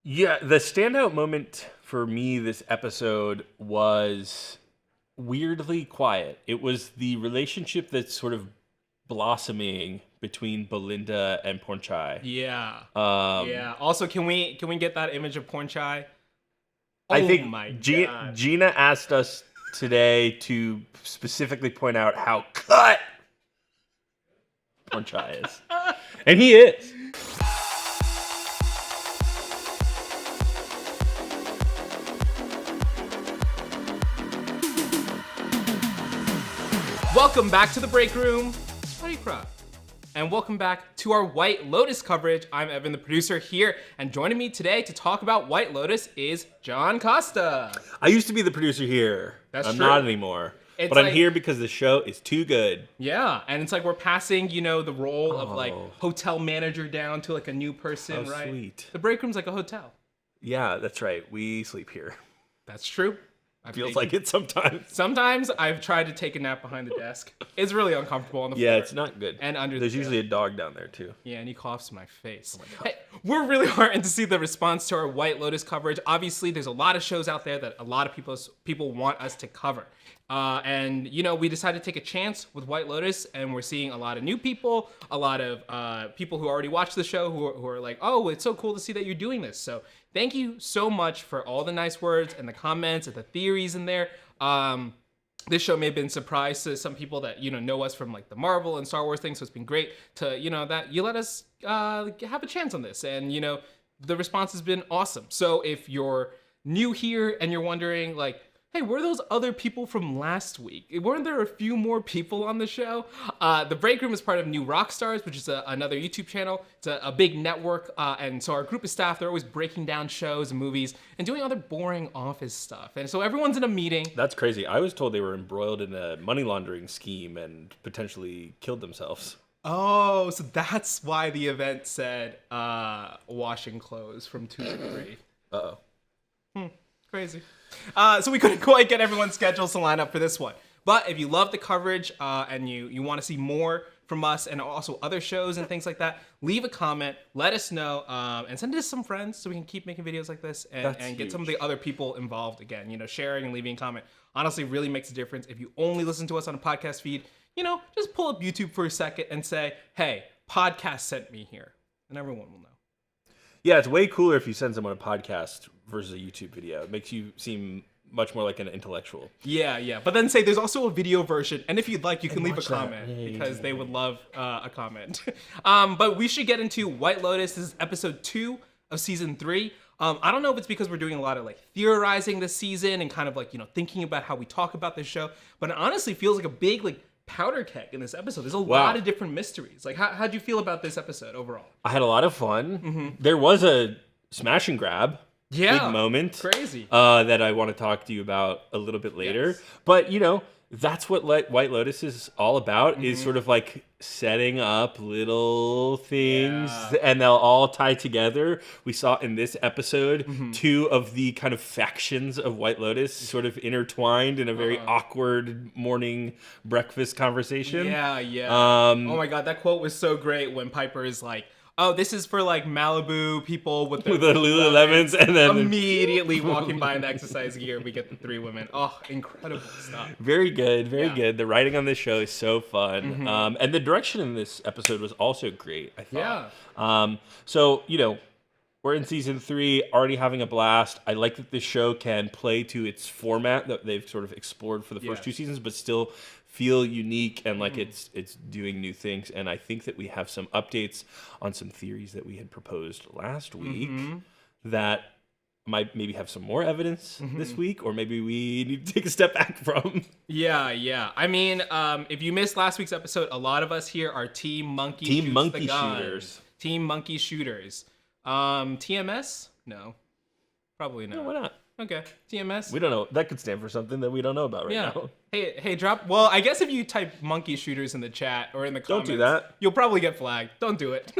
Yeah, the standout moment for me this episode was weirdly quiet. It was the relationship that's sort of blossoming between Belinda and PORNCHAI. Yeah. Yeah. Also, can we get that image of PORNCHAI? I think my God. Gina asked us today to specifically point out how cut PORNCHAI is. And he is. Welcome back to the Breakroom. How do you cry? And welcome back to our White Lotus coverage. I'm Evan, the producer here, and joining me today to talk about White Lotus is John Costa. I used to be the producer here. That's I'm true. not anymore. It's but I'm like- here because the show is too good. Yeah, and it's like we're passing, the role of like Oh. hotel manager down to like a new person, Oh, right? sweet. The Breakroom's like a hotel. Yeah, that's right. We sleep here. That's true. Feels like it sometimes. Sometimes I've tried to take a nap behind the desk. It's really uncomfortable on the floor. Yeah, it's not good. And under There's the usually a dog down there too. Yeah, and he coughs in my face. Hey, we're really heartened to see the response to our White Lotus coverage. Obviously, there's a lot of shows out there that a lot of people want us to cover. And we decided to take a chance with White Lotus, and we're seeing a lot of new people, a lot of people who already watched the show who are like, oh, it's so cool to see that you're doing this. So thank you so much for all the nice words and the comments and the theories in there. This show may have been a surprise to some people that know us from like the Marvel and Star Wars things, so it's been great to that you let us have a chance on this, and the response has been awesome. So if you're new here and you're wondering like, hey, were those other people from last week? Weren't there a few more people on the show? The Breakroom is part of New Rockstars, which is another YouTube channel. It's a big network, and so our group of staff, they're always breaking down shows and movies and doing other boring office stuff. And so everyone's in a meeting. That's crazy. I was told they were embroiled in a money laundering scheme and potentially killed themselves. Oh, so that's why the event said washing clothes from 2 to 3. Uh-oh. Crazy. So we couldn't quite get everyone's schedules to line up for this one. But if you love the coverage and you want to see more from us and also other shows and things like that, leave a comment, let us know, and send it to some friends so we can keep making videos like this and get some of the other people involved again. Sharing and leaving a comment honestly really makes a difference. If you only listen to us on a podcast feed, just pull up YouTube for a second and say, hey, podcast sent me here, and everyone will know. Yeah, it's way cooler if you send someone a podcast versus a YouTube video. It makes you seem much more like an intellectual. Yeah. But then say there's also a video version, and if you'd like, you can leave a watch that. comment Yeah, because they would love a comment. But we should get into White Lotus. This is episode 2 of season 3. I don't know if it's because we're doing a lot of like theorizing this season and kind of like thinking about how we talk about this show, but it honestly feels like a big like powder keg in this episode. There's a lot of different mysteries. Like, how'd you feel about this episode overall? I had a lot of fun. There was a smash and grab big moment. Crazy. That I want to talk to you about a little bit later. Yes. But, that's what White Lotus is all about, is sort of like setting up little things and they'll all tie together. We saw in this episode 2 of the kind of factions of White Lotus sort of intertwined in a very awkward morning breakfast conversation. Yeah. Oh my God, that quote was so great when Piper is like, oh, this is for like Malibu people with the Lululemons, and then immediately walking by in the exercise gear, we get the 3 women. Oh, incredible stuff. Very good, very good. The writing on this show is so fun. And the direction in this episode was also great, I thought. Yeah. So, we're in season 3, already having a blast. I like that this show can play to its format that they've sort of explored for the first 2 seasons, but still feel unique and like it's doing new things. And I think that we have some updates on some theories that we had proposed last week that might maybe have some more evidence this week, or maybe we need to take a step back from. Yeah. I mean, if you missed last week's episode, a lot of us here are Team Monkey Shooters. Team Monkey Shooters. TMS? No. Probably not. No, why not? Okay, TMS. We don't know. That could stand for something that we don't know about right now. Hey, drop. Well, I guess if you type monkey shooters in the chat or in the comments, don't do that. You'll probably get flagged. Don't do it.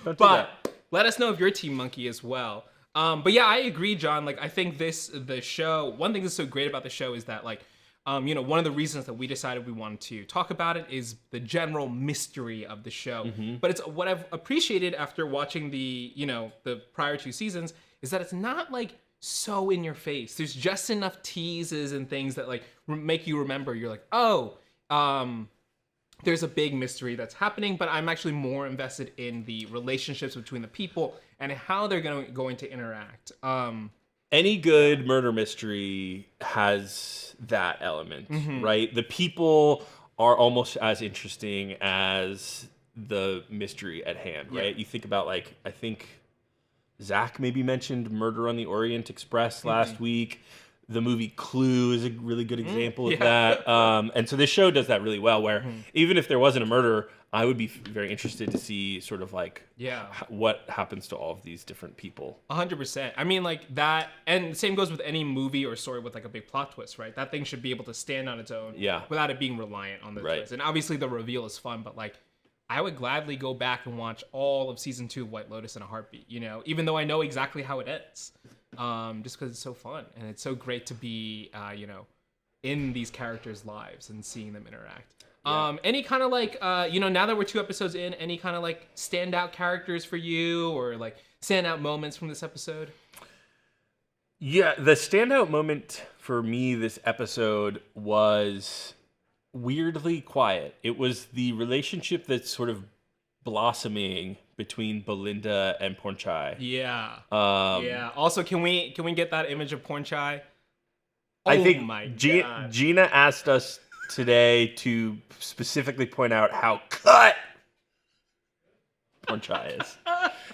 Don't do that. Let us know if you're Team Monkey as well. But yeah, I agree, John. Like, I think the show. One thing that's so great about the show is that like, one of the reasons that we decided we wanted to talk about it is the general mystery of the show. But it's what I've appreciated after watching the prior 2 seasons is that it's not like so in your face. There's just enough teases and things that like make you remember. You're like, oh, there's a big mystery that's happening, but I'm actually more invested in the relationships between the people and how they're going to interact. Any good murder mystery has that element, right? The people are almost as interesting as the mystery at hand, right? You think about, like, I think Zach maybe mentioned Murder on the Orient Express last week. The movie Clue is a really good example of that. And so this show does that really well, where even if there wasn't a murder, I would be very interested to see sort of like what happens to all of these different people. 100%. I mean, like that, and same goes with any movie or story with like a big plot twist, right? That thing should be able to stand on its own without it being reliant on the twist. And obviously the reveal is fun, but like I would gladly go back and watch all of season 2 of White Lotus in a heartbeat, you know, even though I know exactly how it ends. Just because it's so fun and it's so great to be, you know, in these characters' lives and seeing them interact. Any kind of like, you know, now that we're 2 episodes in, any kind of like standout characters for you or like standout moments from this episode? Yeah, the standout moment for me this episode was weirdly quiet. It was the relationship that's sort of blossoming between Belinda and PORNCHAI. Yeah. Yeah. Also, can we get that image of PORNCHAI? I think Gina asked us today to specifically point out how cut PORNCHAI is.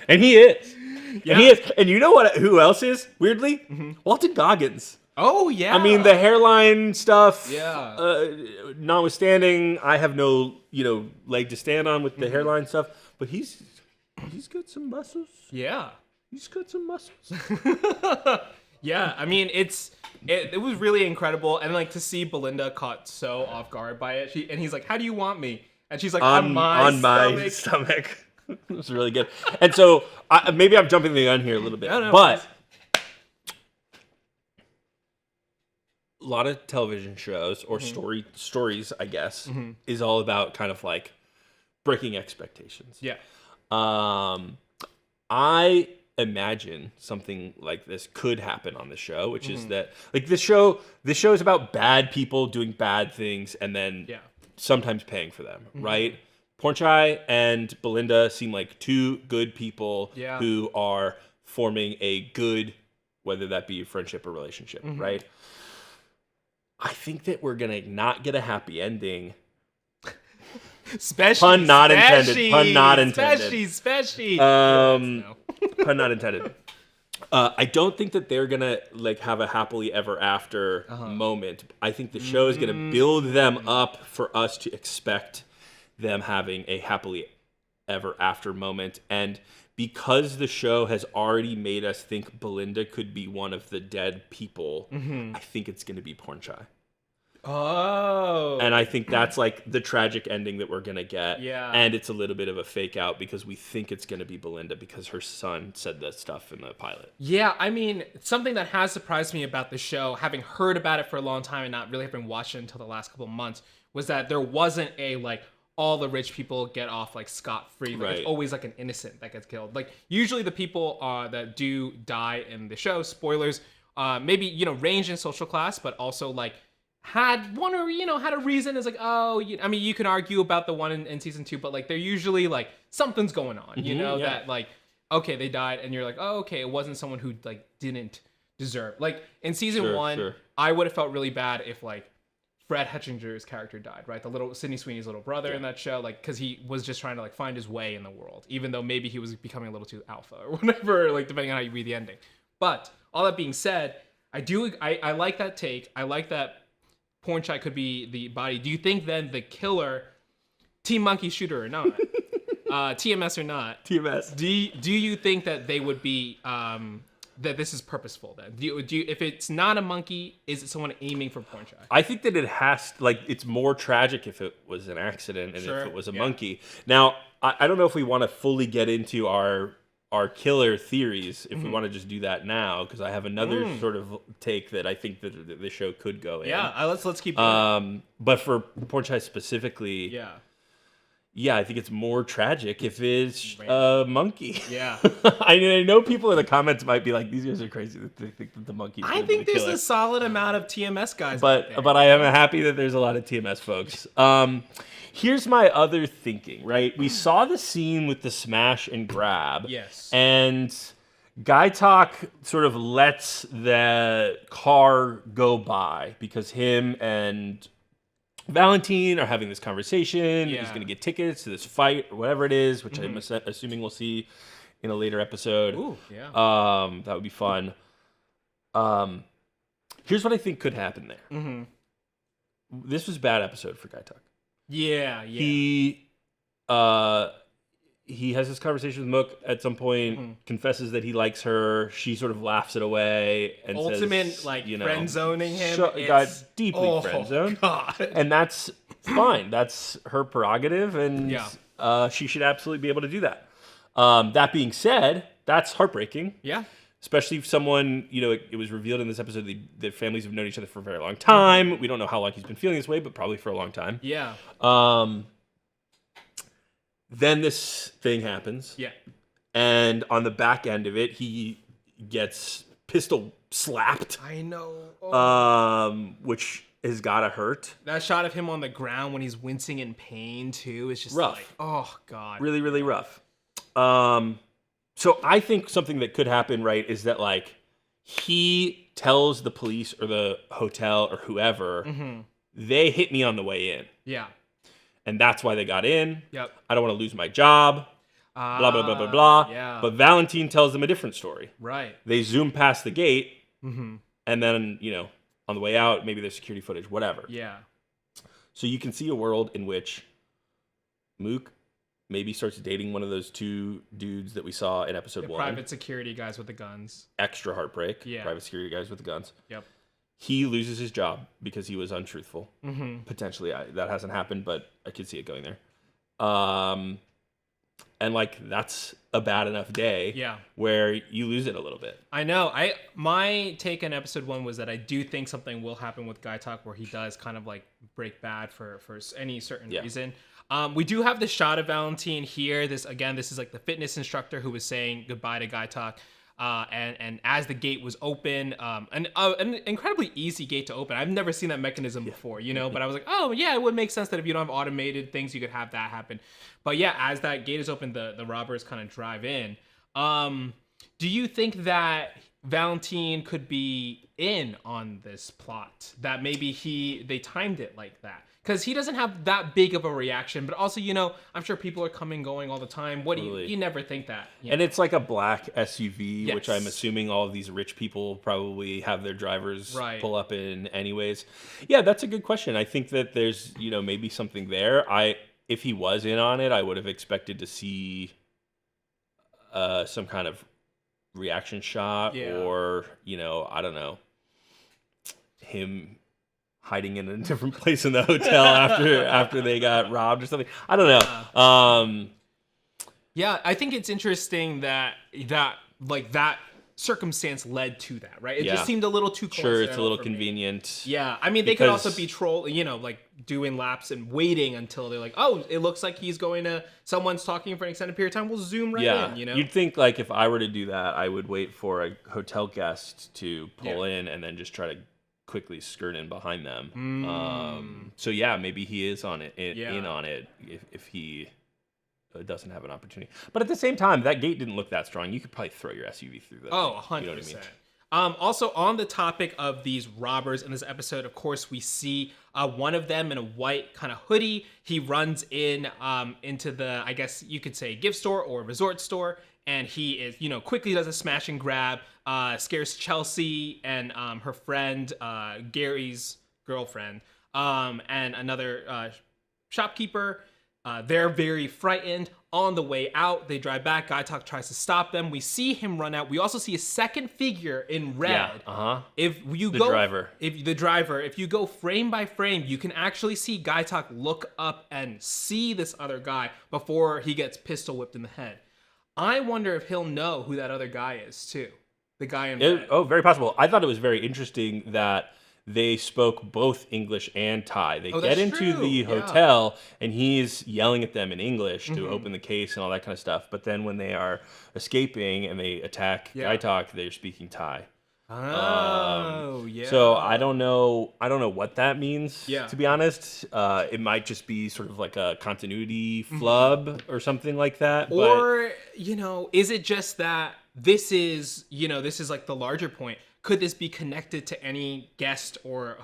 And he is. Yeah. And he is. And you know what? Who else is? Weirdly? Walton Goggins. Oh, yeah. I mean, the hairline stuff, yeah. Notwithstanding, I have no, you know, leg to stand on with the hairline stuff, but he's got some muscles. Yeah. He's got some muscles. Yeah, I mean, it was really incredible, and like to see Belinda caught so off guard by it. And he's like, "How do you want me?" And she's like, "On my stomach." It was really good. And so maybe I'm jumping the gun here a little bit, but please. A lot of television shows or stories, I guess, is all about kind of like breaking expectations. Yeah. I imagine something like this could happen on the show, which is that like this show is about bad people doing bad things and then sometimes paying for them, right? PORNCHAI and Belinda seem like 2 good people who are forming a good, whether that be a friendship or relationship, right? I think that we're gonna not get a happy ending. Pun not intended. Pun not intended. I don't think that they're gonna like have a happily ever after moment. I think the show is gonna build them up for us to expect them having a happily ever after moment. And because the show has already made us think Belinda could be one of the dead people, I think it's gonna be PORNCHAI. Oh. And I think that's like the tragic ending that we're going to get. Yeah. And it's a little bit of a fake out because we think it's going to be Belinda because her son said that stuff in the pilot. Yeah, I mean, something that has surprised me about the show, having heard about it for a long time and not really having watched it until the last couple of months, was that there wasn't a like all the rich people get off like scot-free. Like, it's always like an innocent that gets killed. Like usually the people that do die in the show, spoilers, maybe, you know, range in social class, but also like had one or, you know, had a reason. Is like, oh, I mean, you can argue about the one in season 2, but like they're usually like something's going on, you know, that like, okay, they died and you're like, oh, okay, it wasn't someone who like didn't deserve. Like in season 1, I would have felt really bad if like Fred Hetchinger's character died, right? The little Sydney Sweeney's little brother in that show, like, because he was just trying to like find his way in the world, even though maybe he was becoming a little too alpha or whatever, like depending on how you read the ending. But all that being said, I like that take. I like that PORNCHAI could be the body. Do you think then the killer, Team Monkey Shooter or not, TMS or not, TMS, do you think that they would be that this is purposeful then? Do you if it's not a monkey, is it someone aiming for PORNCHAI? I think that it has like it's more tragic if it was an accident and if it was a monkey. Now I don't know if we want to fully get into our killer theories if we want to just do that now, because I have another sort of take that I think that the show could go in. Yeah, let's keep going. But for PORNCHAI specifically, Yeah, I think it's more tragic if it's a monkey. Yeah. I know people in the comments might be like, these guys are crazy that they think that the monkey. I think there's a solid amount of TMS guys. But I am happy that there's a lot of TMS folks. Here's my other thinking, right? We saw the scene with the smash and grab. Yes. And Gaitok sort of lets the car go by because him and Valentin are having this conversation. Yeah. He's going to get tickets to this fight or whatever it is, which I'm assuming we'll see in a later episode. Ooh, yeah. That would be fun. Here's what I think could happen there. Mm-hmm. This was a bad episode for Gaitok. Yeah. He has this conversation with Mook at some point, confesses that he likes her. She sort of laughs it away and says, friend zoning him. Got deeply friend zoned. And that's fine. That's her prerogative, and she should absolutely be able to do that. That being said, that's heartbreaking. Yeah. Especially if someone, it was revealed in this episode that families have known each other for a very long time. We don't know how long he's been feeling this way, but probably for a long time. Yeah. Then this thing happens. Yeah. And on the back end of it, he gets pistol slapped. I know. Which has gotta hurt. That shot of him on the ground when he's wincing in pain too is just rough. Like, oh God. Really, really rough. So I think something that could happen, right, is that he tells the police or the hotel or whoever, they hit me on the way in. Yeah. And that's why they got in. Yep. I don't want to lose my job. Blah, blah, blah, blah, blah. Yeah. But Valentin tells them a different story. Right. They zoom past the gate. And then, on the way out, maybe there's security footage, whatever. Yeah. So you can see a world in which Mook maybe starts dating one of those two dudes that we saw in episode 1. Private security guys with the guns. Extra heartbreak. Yeah. Private security guys with the guns. Yep. He loses his job because he was untruthful. Potentially. That hasn't happened, but I could see it going there. And that's a bad enough day where you lose it a little bit. I know. My take on episode 1 was that I do think something will happen with Gaitok where he does kind of break bad for any certain reason. We do have the shot of Valentin here. This is the fitness instructor who was saying goodbye to Gaitok. And as the gate was open, an incredibly easy gate to open. I've never seen that mechanism before, but I was like, oh yeah, it would make sense that if you don't have automated things, you could have that happen. But yeah, as that gate is open, the robbers kind of drive in. Do you think that Valentin could be in on this plot? That maybe they timed it like that? Because he doesn't have that big of a reaction, but also, I'm sure people are coming going all the time. What do you never think that? And it's like a black SUV, which I'm assuming all of these rich people probably have their drivers pull up in anyways. Yeah, that's a good question. I think that there's, maybe something there. If he was in on it, I would have expected to see some kind of reaction shot or, I don't know, him hiding in a different place in the hotel after they got robbed or something. I don't know. Yeah, I think it's interesting that circumstance led to that, right? It just seemed a little too close. Sure, it's a little convenient. Yeah, I mean, they could also be doing laps and waiting until they're like, oh, it looks like someone's talking for an extended period of time. We'll zoom right in, You'd think if I were to do that, I would wait for a hotel guest to pull in and then just try to quickly skirt in behind them. So yeah, maybe he is on it, in on it if he doesn't have an opportunity. But at the same time, that gate didn't look that strong. You could probably throw your SUV through that. Oh, 100%. You know what I mean? Also, on the topic of these robbers in this episode, of course, we see one of them in a white kind of hoodie. He runs into the, I guess you could say, gift store or resort store. And he is, quickly does a smash and grab, scares Chelsea and her friend, Gary's girlfriend, and another shopkeeper. They're very frightened. On the way out, they drive back. Gaitok tries to stop them. We see him run out. We also see a second figure in red. Yeah, If you the driver. If you go frame by frame, you can actually see Gaitok look up and see this other guy before he gets pistol whipped in the head. I wonder if he'll know who that other guy is too. The guy in red. Oh, very possible. I thought it was very interesting that they spoke both English and Thai. They get that's into true. the hotel, and he's yelling at them in English to open the case and all that kind of stuff. But then when they are escaping and they attack Gaitok, they're speaking Thai. Yeah. So I don't know what that means. Yeah. To be honest, it might just be sort of like a continuity flub or something like that. Or is it just that this is like the larger point? Could this be connected to any guest or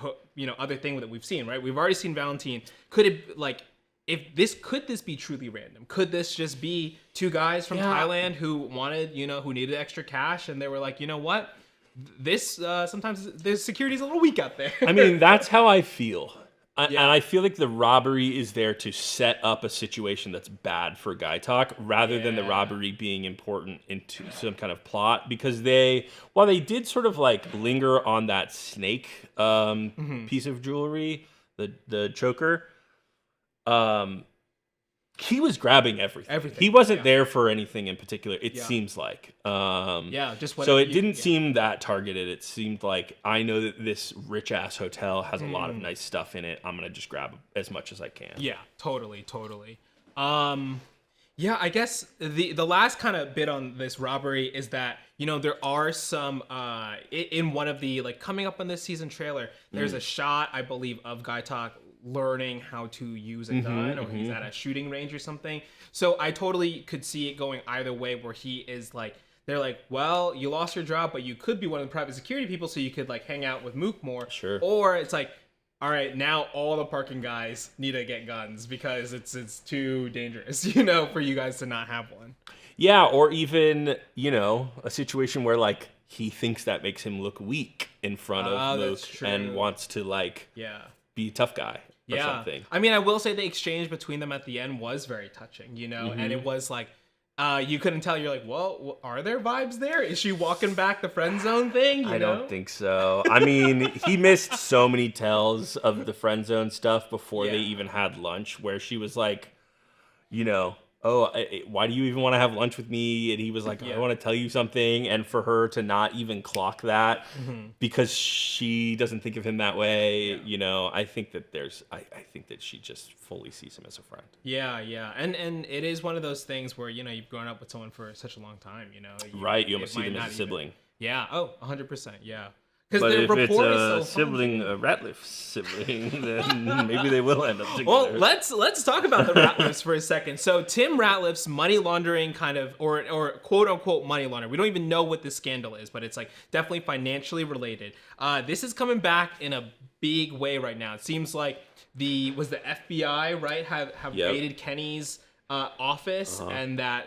other thing that we've seen? Right, we've already seen Valentin. Could it could this be truly random? Could this just be two guys from Thailand who wanted who needed extra cash, and they were like, you know what? This sometimes the security's a little weak out there. I mean, that's how I feel. And I feel like the robbery is there to set up a situation that's bad for Gaitok rather than the robbery being important into some kind of plot, because while they did sort of like linger on that snake piece of jewelry, the choker, he was grabbing everything. He wasn't there for anything in particular, it seems like. Just so it didn't seem that targeted. It seemed like, I know that this rich-ass hotel has a lot of nice stuff in it. I'm going to just grab as much as I can. Yeah, totally. I guess the last kind of bit on this robbery is that, there are some, in one of the, like, coming up on this season trailer, there's a shot, I believe, of Gaitok learning how to use a gun, or he's at a shooting range or something. So I totally could see it going either way, where he is like, they're like, well, you lost your job, but you could be one of the private security people, so you could like hang out with Mook more. Sure. Or it's like, all right, now all the parking guys need to get guns because it's too dangerous, for you guys to not have one. Yeah, or even, a situation where like he thinks that makes him look weak in front of Mook and wants to like be a tough guy. Or something. I mean, I will say the exchange between them at the end was very touching, and it was like, you couldn't tell. You're like, well, are there vibes there? Is she walking back the friend zone thing? I don't think so. I mean, he missed so many tells of the friend zone stuff before they even had lunch, where she was like, why do you even want to have lunch with me? And he was like, I want to tell you something. And for her to not even clock that because she doesn't think of him that way, I think that I think that she just fully sees him as a friend. Yeah. And it is one of those things where, you've grown up with someone for such a long time, Right. You almost see them as a sibling. Yeah. Oh, 100%. Yeah. But if it's a sibling, a Ratliff sibling, then maybe they will end up together. Well, let's talk about the Ratliffs for a second. So Tim Ratliff's money laundering kind of, or quote unquote money laundering. We don't even know what this scandal is, but it's like definitely financially related. This is coming back in a big way right now. It seems like the FBI, right, have raided Kenny's office, and that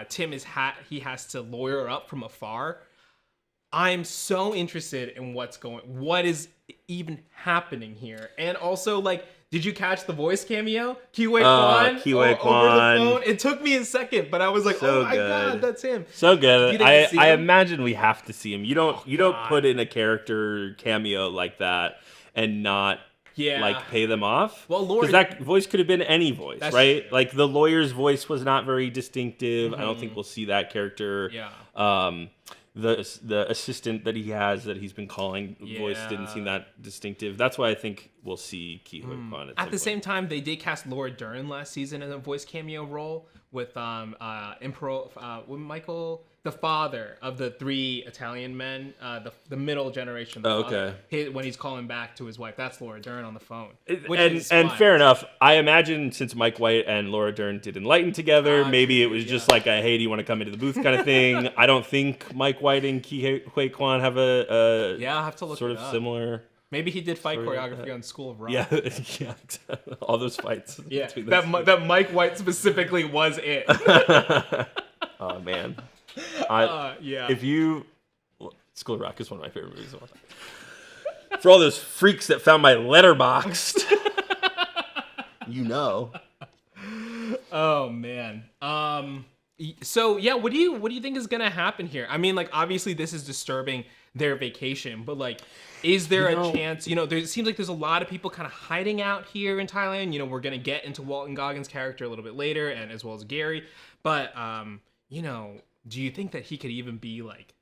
Tim he has to lawyer up from afar. I'm so interested in what is even happening here. And also, like, did you catch the voice cameo? Huy Quan? Huy Quan. Over the phone. It took me a second, but I was like, oh my God, that's him. So good. I imagine we have to see him. You don't put in a character cameo like that and not like pay them off. Well, Laurie, because that voice could have been any voice, right? True. Like the lawyer's voice was not very distinctive. I don't think we'll see that character. The assistant that he has that he's been calling voice didn't seem that distinctive. That's why I think we'll see Huy Quan at the same time. They did cast Laura Dern last season in a voice cameo role with Michael, the father of the three Italian men, the middle generation. When he's calling back to his wife, that's Laura Dern on the phone. And fair enough. I imagine since Mike White and Laura Dern did Enlighten together, maybe it was just like a hey, do you want to come into the booth kind of thing. I don't think Mike White and Huy Quan have a I'll have to look sort of similar. Maybe he did fight choreography on School of Rock. Yeah, all those fights. Yeah, that Mike White specifically was it. Oh man. School of Rock is one of my favorite movies of all time. For all those freaks that found my letterboxd, Oh man. So yeah, what do you think is gonna happen here? I mean, like obviously this is disturbing their vacation, but like, is there a chance? It seems like there's a lot of people kind of hiding out here in Thailand. We're gonna get into Walton Goggins' character a little bit later, and as well as Gary. But do you think that he could even be like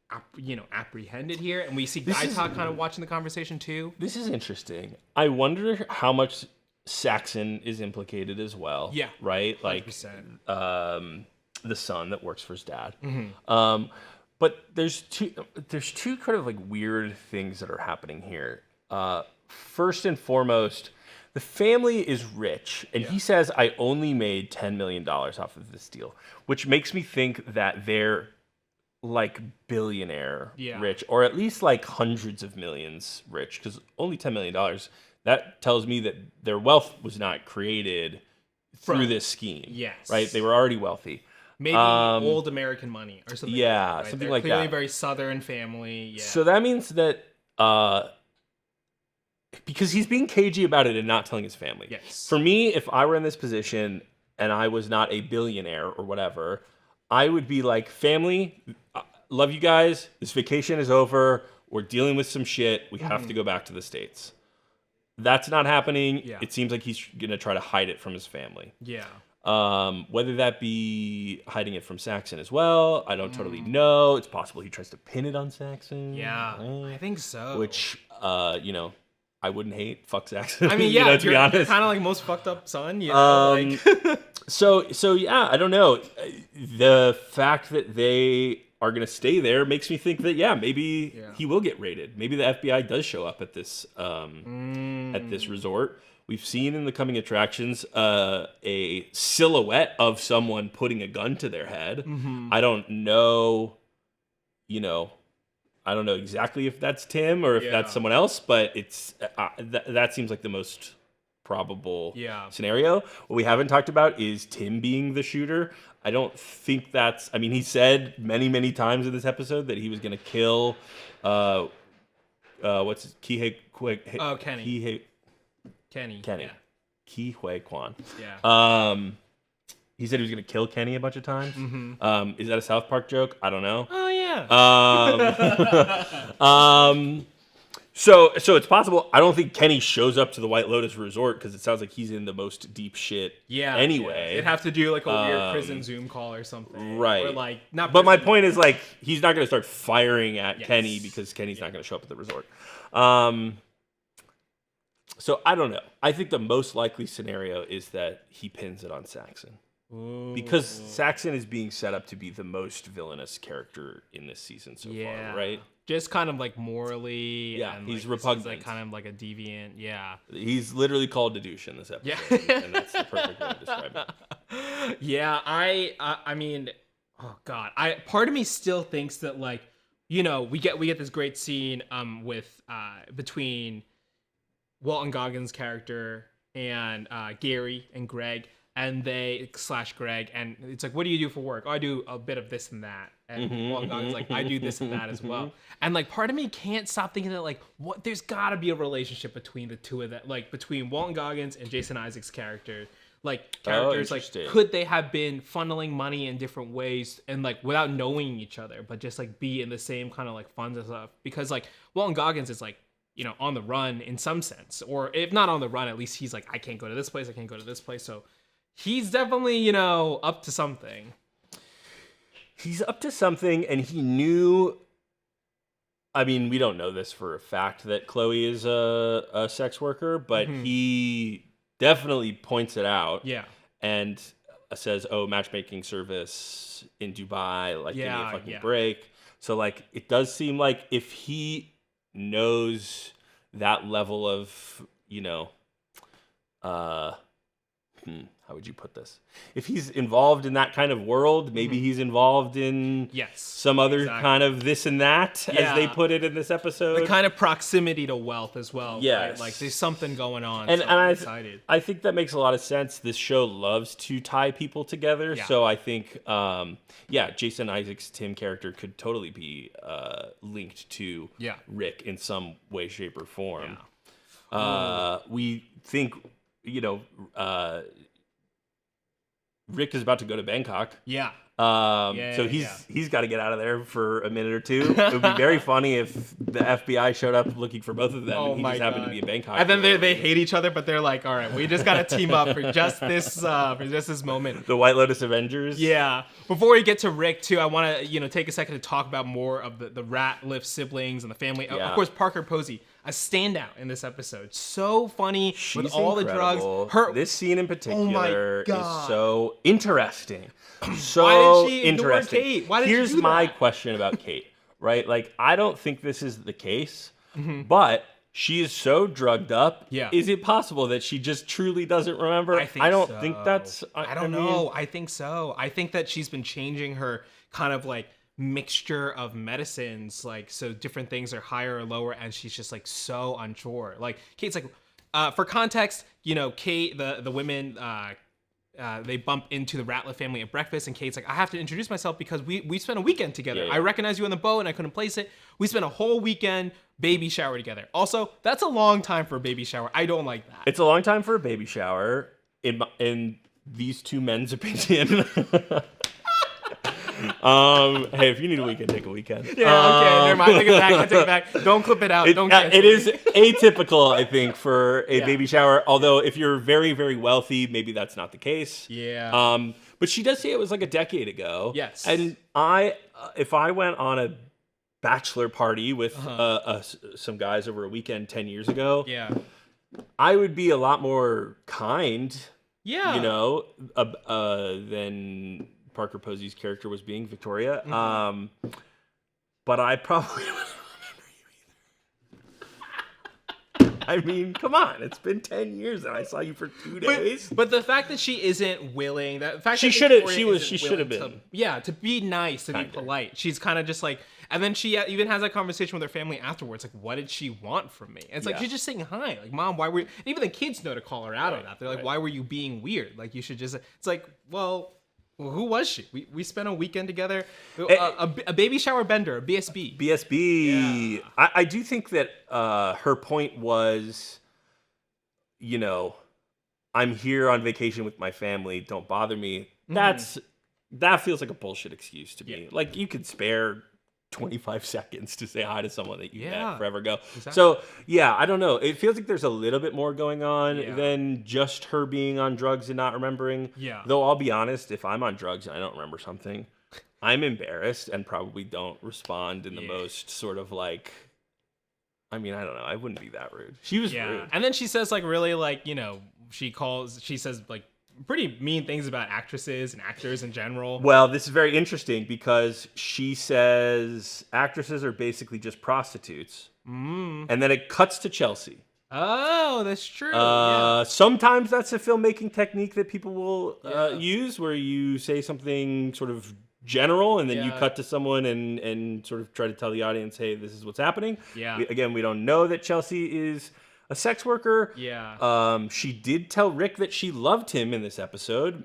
apprehended here, and we see Gaitok kind of watching the conversation too. This is interesting. I wonder how much Saxon is implicated as well. Yeah. Right? 100%. Like the son that works for his dad. Mm-hmm. But there's two kind of like weird things that are happening here. First and foremost, the family is rich, and he says, I only made $10 million off of this deal, which makes me think that they're like billionaire rich, or at least like hundreds of millions rich, because only $10 million, that tells me that their wealth was not created through this scheme. Yes. Right? They were already wealthy. Maybe old American money or something. Yeah, right? something They're like clearly that. very Southern family. Yeah. So that means that because he's being cagey about it and not telling his family. Yes. For me, if I were in this position and I was not a billionaire or whatever, I would be like, family, love you guys. This vacation is over. We're dealing with some shit. We have to go back to the States. That's not happening. Yeah. It seems like he's going to try to hide it from his family. Yeah. Whether that be hiding it from Saxon as well, I don't totally know. It's possible he tries to pin it on Saxon. Yeah, I think so. Which, I wouldn't hate. Fuck Saxon. I mean, yeah, to be honest, kind of like most fucked up son. You know, So yeah, I don't know. The fact that they are gonna stay there makes me think that maybe he will get raided. Maybe the FBI does show up at this resort. We've seen in the coming attractions a silhouette of someone putting a gun to their head. I don't know, I don't know exactly if that's Tim or if that's someone else, but it's that seems like the most probable scenario. What we haven't talked about is Tim being the shooter. I don't think that's... I mean, he said many, many times in this episode that he was going to kill... what's his... Kenny. Kenny. Yeah. Huy Quan. Yeah. He said he was going to kill Kenny a bunch of times. Is that a South Park joke? I don't know. Oh, yeah. So it's possible. I don't think Kenny shows up to the White Lotus Resort because it sounds like he's in the most deep shit anyway. They'd have to do like a weird prison Zoom call or something. Right. Or like, not But my prison. point is, like, he's not going to start firing at Kenny because Kenny's not going to show up at the resort. So I don't know. I think the most likely scenario is that he pins it on Saxon. Because Saxon is being set up to be the most villainous character in this season so far, right? Just kind of like morally. Yeah, and he's like, repugnant. like kind of like a deviant. Yeah. He's literally called a douche in this episode. Yeah. And that's the perfect way to describe it. Yeah, I mean, oh god, part of me still thinks that, like, we get this great scene with between Walton Goggins' character and Gary and Greg, and Greg, and it's like, what do you do for work? Oh, I do a bit of this and that. And Walton Goggins like, I do this and that as well. And like, part of me can't stop thinking that, like, what, there's gotta be a relationship between the two of them, like between Walton Goggins and Jason Isaacs' character. Like, characters, like, could they have been funneling money in different ways and like without knowing each other, but just like be in the same kind of like funds and stuff? Because like Walton Goggins is like, on the run in some sense, or if not on the run, at least he's like, I can't go to this place, I can't go to this place. So he's definitely, up to something. He's up to something, and he knew... I mean, we don't know this for a fact that Chloe is a sex worker, but he definitely points it out. Yeah. And says, matchmaking service in Dubai, like, give me a fucking break. So, like, it does seem like if he knows that level of, how would you put this? If he's involved in that kind of world, maybe he's involved in some other kind of this and that, as they put it in this episode. The kind of proximity to wealth as well. Yes. Right? Like, there's something going on. And I think that makes a lot of sense. This show loves to tie people together. Yeah. So I think, Jason Isaacs' Tim character could totally be linked to Rick in some way, shape, or form. Yeah. We think... Rick is about to go to Bangkok. Yeah. So he's got to get out of there for a minute or two. It would be very funny if the FBI showed up looking for both of them, and he just happened to be in Bangkok. And then they hate each other, but they're like, all right, we just got to team up for just this moment. The White Lotus Avengers. Yeah. Before we get to Rick too, I want to take a second to talk about more of the Ratliff siblings and the family. Yeah. Of course, Parker Posey, a standout in this episode. So funny. She's with all incredible. the drugs. This scene in particular is God. so interesting. So Why did she ignore interesting. Kate? Why did Here's she do my that? question about Kate, right? Like, I don't think this is the case, but she is so drugged up. Yeah. Is it possible that she just truly doesn't remember? I don't so. think that's. I don't know. I think so. I think that she's been changing her kind of like mixture of medicines, like so different things are higher or lower, and she's just like so unsure. Like Kate's like, for context, Kate, the women, they bump into the Ratliff family at breakfast, and Kate's like, I have to introduce myself because we spent a weekend together. Yeah. I recognize you on the boat, and I couldn't place it. We spent a whole weekend baby shower together. Also, that's a long time for a baby shower. I don't like that. It's a long time for a baby shower, in these two men's opinion. Hey, if you need a weekend, take a weekend. Yeah, okay, never mind. I take it back. Don't clip it out. Don't cancel it is atypical, I think, for a Yeah. baby shower. Although, if you're very, very wealthy, maybe that's not the case. Yeah. But she does say it was like a decade ago. Yes. And if I went on a bachelor party with some guys over a weekend 10 years ago, Yeah. I would be a lot more kind. Yeah. Than Parker Posey's character was being, Victoria. But I probably wouldn't remember you either. I mean, come on. It's been 10 years and I saw you for 2 days. But the fact that she isn't willing, She should have been. To be nice, to be polite. She's kind of just like, and then she even has that conversation with her family afterwards. Like, what did she want from me? And it's like, she's just saying hi. Like, Mom, why were you, and even the kids know to call her out on that. They're like, why were you being weird? Like, you should just, it's like, well, who was she? We spent a weekend together. A baby shower bender, a BSB. BSB. Yeah. I do think that her point was, I'm here on vacation with my family. Don't bother me. That feels like a bullshit excuse to me. Like, you could spare 25 seconds to say hi to someone that you met forever ago. Exactly. So, I don't know. It feels like there's a little bit more going on than just her being on drugs and not remembering. Yeah. Though I'll be honest, if I'm on drugs and I don't remember something, I'm embarrassed and probably don't respond in the most sort of like, I mean, I don't know. I wouldn't be that rude. She was rude. And then she says like really like, she says like pretty mean things about actresses and actors in general. Well, this is very interesting because she says actresses are basically just prostitutes. And then it cuts to Chelsea. Oh, that's true. Sometimes that's a filmmaking technique that people will use where you say something sort of general and then you cut to someone and sort of try to tell the audience, hey, this is what's happening. Yeah. We don't know that Chelsea is a sex worker. Yeah. She did tell Rick that she loved him in this episode,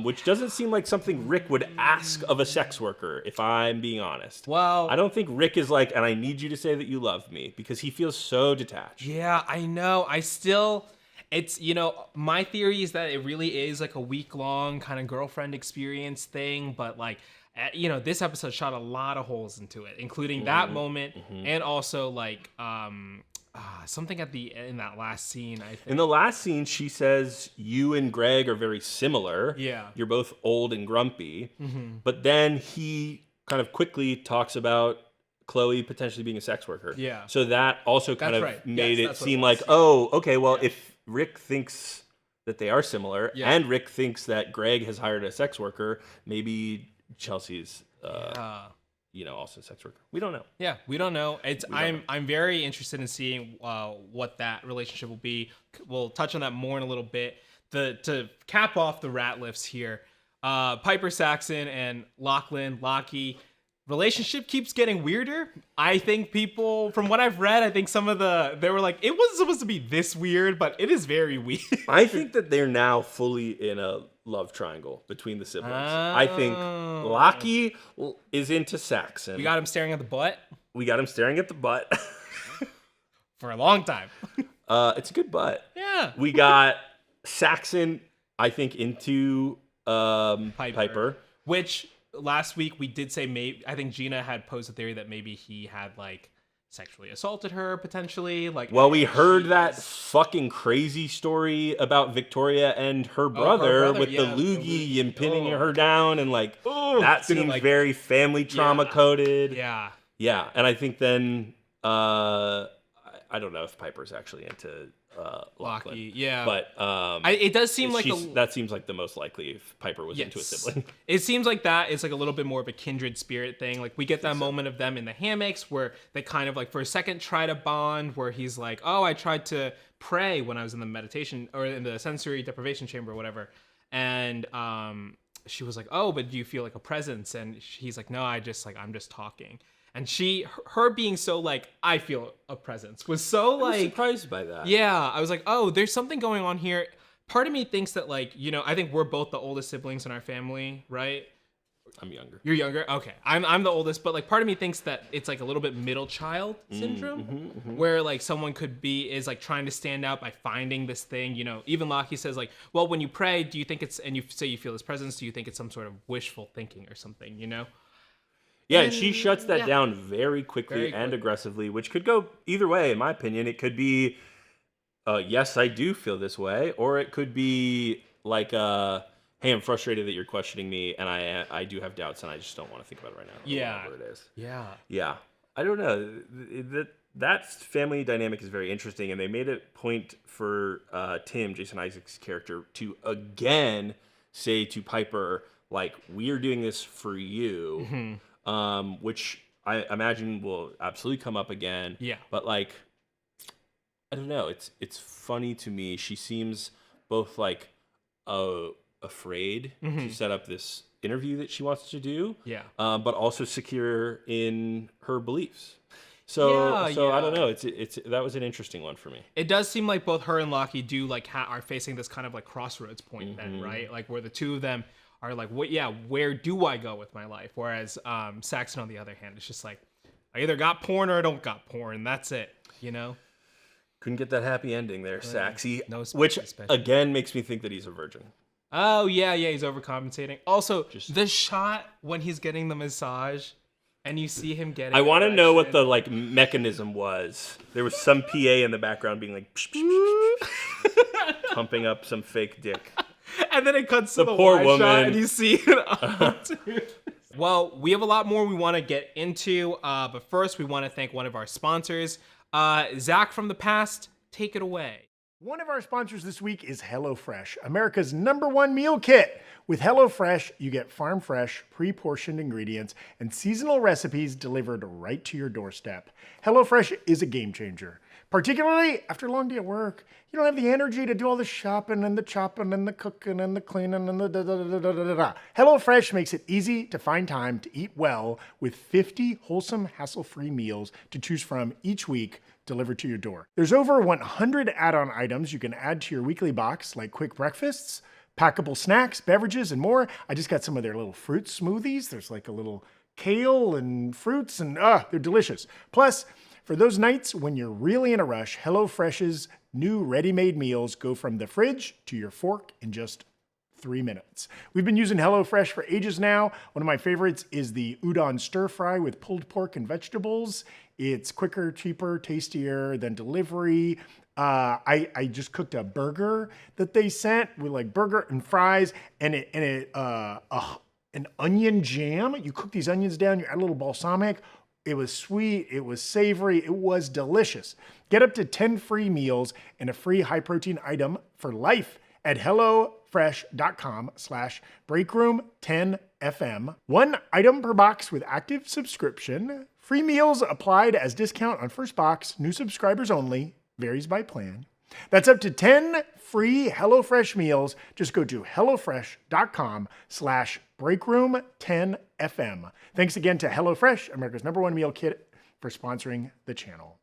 which doesn't seem like something Rick would ask of a sex worker, if I'm being honest. Well, I don't think Rick is like, and I need you to say that you love me, because he feels so detached. Yeah, I know. It's, my theory is that it really is like a week-long kind of girlfriend experience thing, but like, this episode shot a lot of holes into it, including that moment and also like, something in that last scene, I think. In the last scene, she says, you and Greg are very similar. Yeah. You're both old and grumpy. But then he kind of quickly talks about Chloe potentially being a sex worker. Yeah. So that also kind of made it seem like, if Rick thinks that they are similar and Rick thinks that Greg has hired a sex worker, maybe Chelsea's also a sex worker. We don't know. Yeah, we don't know. I'm very interested in seeing what that relationship will be. We'll touch on that more in a little bit. To cap off the Ratliffs here, Piper Saxon and Lachlan, relationship keeps getting weirder. I think people, from what I've read, they were like, it wasn't supposed to be this weird, but it is very weird. I think that they're now fully in a love triangle between the siblings. I think Lachie is into Saxon. We got him staring at the butt. For a long time. It's a good butt. Yeah. We got Saxon, I think, into Piper. Which last week we did say maybe, I think Gina had posed a theory that maybe he had like sexually assaulted her potentially. Like, well, we heard that fucking crazy story about Victoria and her brother, with the loogie and pinning her down, and like that seems like, very family trauma coded. Yeah. Yeah, and I think then I don't know if Piper's actually into Lachlan. Yeah, but it does seem like that seems like the most likely if Piper was into a sibling. It seems like that is like a little bit more of a kindred spirit thing. Like we get that moment of them in the hammocks where they kind of like for a second try to bond, where he's like, "Oh, I tried to pray when I was in the meditation or in the sensory deprivation chamber or whatever," and she was like, "Oh, but do you feel like a presence?" And he's like, "No, I'm just talking." And her being so like, I feel a presence was so like... I was surprised by that. Yeah, I was like, oh, there's something going on here. Part of me thinks that like, you know, I think we're both the oldest siblings in our family, right? I'm younger. You're younger? Okay. I'm the oldest, but like part of me thinks that it's like a little bit middle child syndrome, where like someone is like trying to stand out by finding this thing, you know. Even Lachlan says like, well, when you pray, do you think it's, and you say you feel this presence, do you think it's some sort of wishful thinking or something, you know? Yeah, and she shuts that down very quickly and aggressively, which could go either way, in my opinion. It could be, yes, I do feel this way, or it could be like, hey, I'm frustrated that you're questioning me, and I do have doubts, and I just don't want to think about it right now. Yeah. Whatever it is. Yeah. Yeah. I don't know. That family dynamic is very interesting, and they made a point for Tim, Jason Isaacs' character, to again say to Piper, like, we are doing this for you. Which I imagine will absolutely come up again. Yeah. But like, I don't know. It's funny to me. She seems both like afraid to set up this interview that she wants to do. Yeah. But also secure in her beliefs. So I don't know. It's that was an interesting one for me. It does seem like both her and Lachlan do like are facing this kind of like crossroads point then, right? Like where the two of them are like, what? Yeah, where do I go with my life? Whereas Saxon, on the other hand, is just like, I either got porn or I don't got porn. That's it, you know? Couldn't get that happy ending there, Saxy. No, which, again, makes me think that he's a virgin. Oh, yeah, he's overcompensating. Also, the shot when he's getting the massage and you see him getting... I want to know what the, like, mechanism was. There was some PA in the background being like... psh, psh, psh, psh, pumping up some fake dick. And then it cuts to the poor wide woman. shot and you see it. Well, we have a lot more we want to get into, but first we want to thank one of our sponsors. Zach from the past, take it away. One of our sponsors this week is HelloFresh, America's #1 meal kit. With HelloFresh, you get farm fresh, pre-portioned ingredients and seasonal recipes delivered right to your doorstep. HelloFresh is a game changer, particularly after a long day at work. You don't have the energy to do all the shopping and the chopping and the cooking and the cleaning and the da-da-da-da-da-da. HelloFresh makes it easy to find time to eat well with 50 wholesome, hassle-free meals to choose from each week, delivered to your door. There's over 100 add-on items you can add to your weekly box, like quick breakfasts, packable snacks, beverages, and more. I just got some of their little fruit smoothies. There's like a little kale and fruits, and they're delicious. Plus, for those nights when you're really in a rush, HelloFresh's new ready-made meals go from the fridge to your fork in just 3 minutes. We've been using HelloFresh for ages now. One of my favorites is the udon stir fry with pulled pork and vegetables. It's quicker, cheaper, tastier than delivery. I just cooked a burger that they sent with like burger and fries and an onion jam. You cook these onions down, you add a little balsamic. It was sweet, it was savory, it was delicious. Get up to 10 free meals and a free high protein item for life at HelloFresh.com/Breakroom10FM. 1 item per box with active subscription. Free meals applied as discount on first box. New subscribers only. Varies by plan. That's up to 10 free HelloFresh meals. Just go to HelloFresh.com/Breakroom10FM. Thanks again to HelloFresh, America's #1 meal kit, for sponsoring the channel.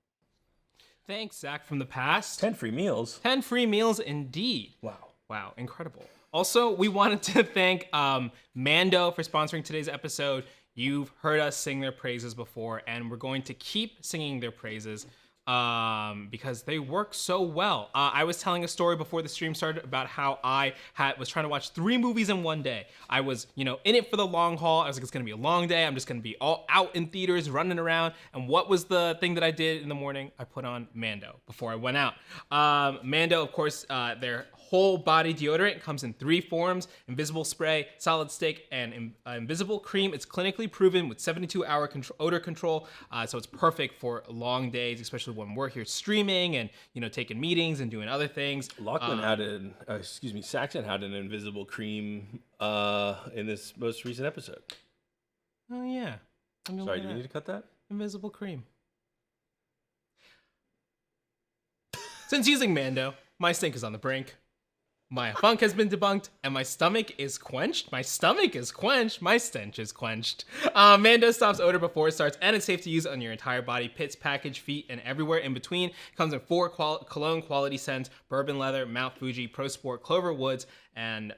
Thanks, Zach from the past. 10 free meals. 10 free meals indeed. Wow, incredible. Also, we wanted to thank Mando for sponsoring today's episode. You've heard us sing their praises before, and we're going to keep singing their praises. because they work so well. I was telling a story before the stream started about how I was trying to watch 3 movies in one day. I was, in it for the long haul. I was like, it's gonna be a long day. I'm just gonna be all out in theaters, running around. And what was the thing that I did in the morning? I put on Mando before I went out. Mando, of course, their whole body deodorant comes in 3 forms: invisible spray, solid stick, and invisible cream. It's clinically proven with 72-hour odor control, so it's perfect for long days, especially when we're here streaming and taking meetings and doing other things. Lachlan Saxon had an invisible cream in this most recent episode. Oh yeah. Sorry, do we need to cut that? Invisible cream. Since using Mando, my stink is on the brink. My funk has been debunked, and my stomach is quenched. My stench is quenched. Mando stops odor before it starts, and it's safe to use on your entire body, pits, package, feet, and everywhere in between. Comes in 4 cologne quality scents: bourbon leather, Mount Fuji, Pro Sport, Clover Woods, and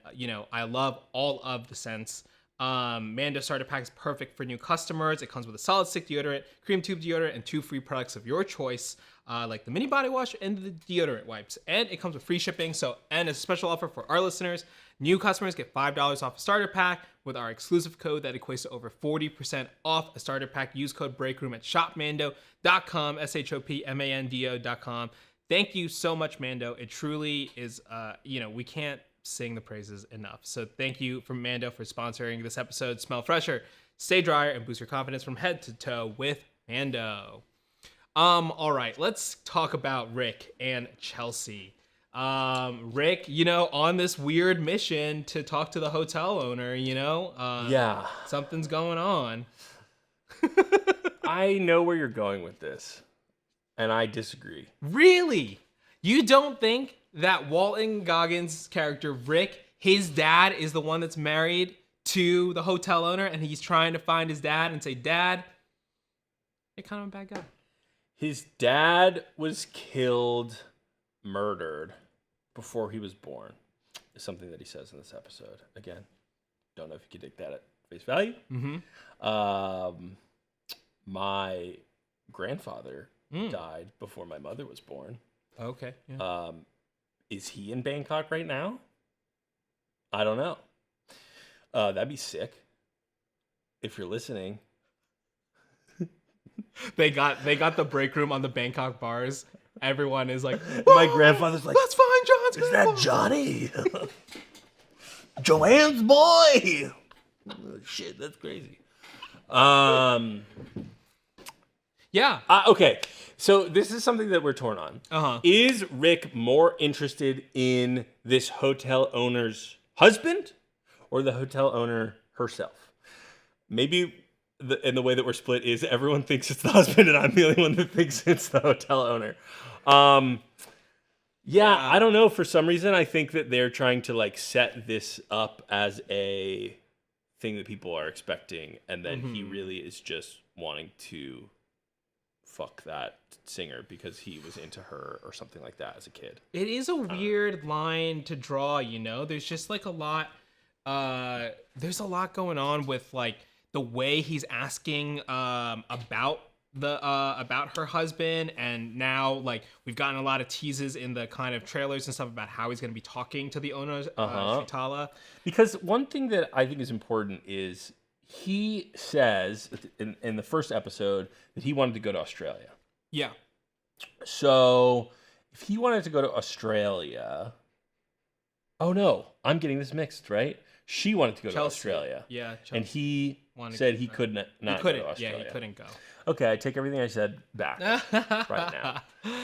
I love all of the scents. Mando starter pack is perfect for new customers. It comes with a solid stick deodorant, cream tube deodorant, and 2 free products of your choice, like the mini body wash and the deodorant wipes. And it comes with free shipping. And a special offer for our listeners: new customers get $5 off a starter pack with our exclusive code that equates to over 40% off a starter pack. Use code Breakroom at shopmando.com, shopmando.com. Thank you so much, Mando. It truly is, we can't sing the praises enough. So thank you from Mando for sponsoring this episode. Smell fresher, stay drier, and boost your confidence from head to toe with Mando. All right, let's talk about Rick and Chelsea. Rick, on this weird mission to talk to the hotel owner, yeah, something's going on. I know where you're going with this, and I disagree. Really? You don't think that Walton Goggins' character, Rick, his dad is the one that's married to the hotel owner, and he's trying to find his dad and say, Dad, you're kind of a bad guy. His dad was murdered before he was born, is something that he says in this episode. Again, don't know if you can take that at face value. Mm-hmm. My grandfather died before my mother was born. Okay. Yeah. Is he in Bangkok right now? I don't know. That'd be sick. If you're listening. They got the break room on the Bangkok bars. Everyone is like, my grandfather's like, let's find John's is that Johnny? Joanne's boy. Shit, that's crazy. Yeah. Okay. So this is something that we're torn on. Uh-huh. Is Rick more interested in this hotel owner's husband or the hotel owner herself? Maybe in the way that we're split is everyone thinks it's the husband and I'm the only one that thinks it's the hotel owner. Yeah, I don't know. For some reason, I think that they're trying to set this up as a thing that people are expecting, and then he really is just wanting to fuck that singer because he was into her or something like that as a kid. It is a weird line to draw, There's just a lot there's a lot going on with the way he's asking about her husband, and now we've gotten a lot of teases in the kind of trailers and stuff about how he's going to be talking to the owner, Shritala. Because one thing that I think is important is he says in the first episode that he wanted to go to Australia. Yeah. So if he wanted to go to Australia, oh no, I'm getting this mixed, right? She wanted to go to Australia. Yeah. Chelsea. And he said he could not go to Australia. Yeah, he couldn't go. Okay, I take everything I said back right now.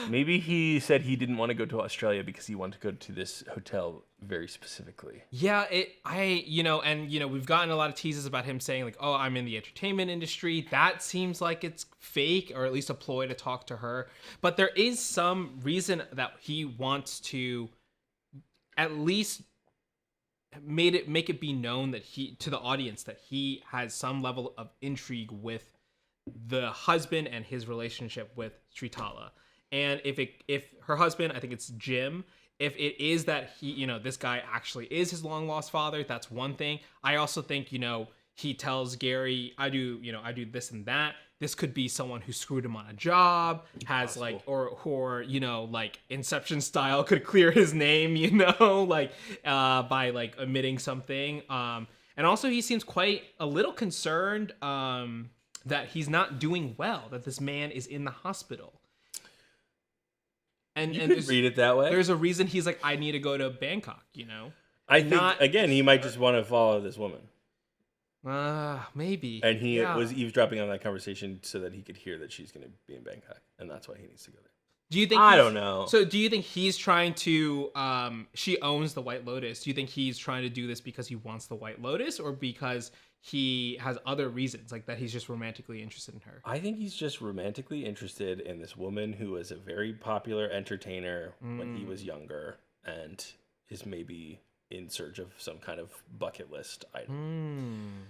Maybe he said he didn't want to go to Australia because he wanted to go to this hotel very specifically. Yeah, we've gotten a lot of teases about him saying oh, I'm in the entertainment industry. That seems like it's fake, or at least a ploy to talk to her. But there is some reason that he wants to at least make it be known that to the audience that he has some level of intrigue with the husband and his relationship with Shritala. And if her husband, I think it's Jim, if it is that he, this guy actually is his long lost father, that's one thing. I also think, he tells Gary, I do this and that. this could be someone who screwed him on a job, has like, or you know, like Inception style could clear his name, you know, like by like omitting something. And also he seems quite a little concerned that he's not doing well, that this man is in the hospital. And you could read it that way. There's a reason he's like, I need to go to Bangkok, you know? I think, again, he might just want to follow this woman. Maybe. And he was eavesdropping on that conversation so that he could hear that she's going to be in Bangkok. And that's why he needs to go there. Do you think I don't know. So do you think he's trying to, she owns the White Lotus. Do you think he's trying to do this because he wants the White Lotus or because he has other reasons, like that he's just romantically interested in her? I think he's just romantically interested in this woman who was a very popular entertainer when he was younger and is maybe in search of some kind of bucket list item.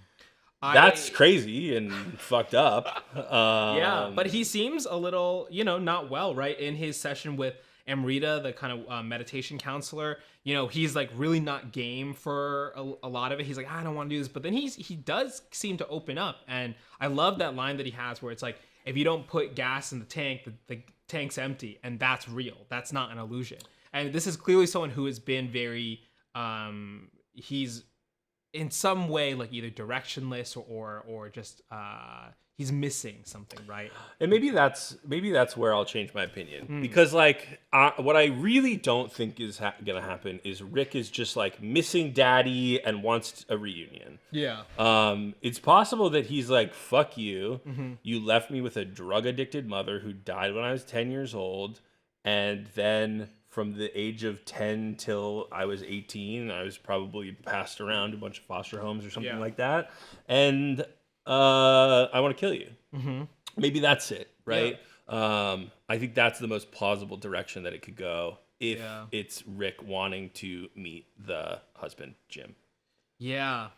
That's crazy and fucked up. Yeah, but he seems a little, you know, not well, right? In his session with Amrita, the kind of meditation counselor, you know, he's like really not game for a lot of it. He's like, I don't want to do this. But then he does seem to open up. And I love that line that he has where it's like, if you don't put gas in the tank, the tank's empty. And that's real. That's not an illusion. And this is clearly someone who has been very, he's in some way like either directionless or just he's missing something, right? And maybe that's where I'll change my opinion because like what I really don't think is gonna happen is Rick is just like missing daddy and wants a reunion. Yeah. It's possible that he's like, fuck you. You left me with a drug addicted mother who died when I was 10 years old, and then from the age of 10 till I was 18, I was probably passed around to a bunch of foster homes or something like that. And I want to kill you. Maybe that's it, right? Yeah. I think that's the most plausible direction that it could go if it's Rick wanting to meet the husband, Jim. Yeah.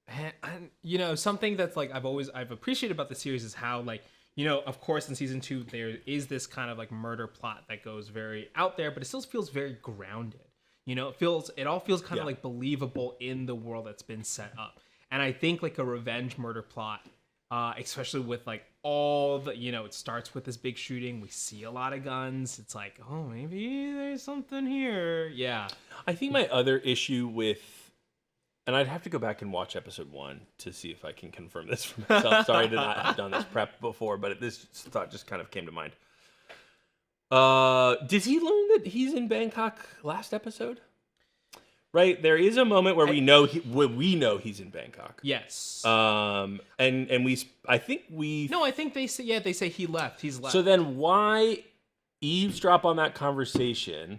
And you know, something that's like I've appreciated about the series is how like, you know, of course, in season 2, there is this kind of like murder plot that goes very out there, but it still feels very grounded. You know, it all feels kind of like believable in the world that's been set up. And I think like a revenge murder plot, especially with like all the, you know, it starts with this big shooting. We see a lot of guns. It's like, oh, maybe there's something here. Yeah. I think my other issue with, and I'd have to go back and watch episode 1 to see if I can confirm this for myself. Sorry to not have done this prep before, but this thought just kind of came to mind. Did he learn that he's in Bangkok last episode? Right, there is a moment where we know he's in Bangkok. Yes. I think they say he left. He's left. So then why eavesdrop on that conversation?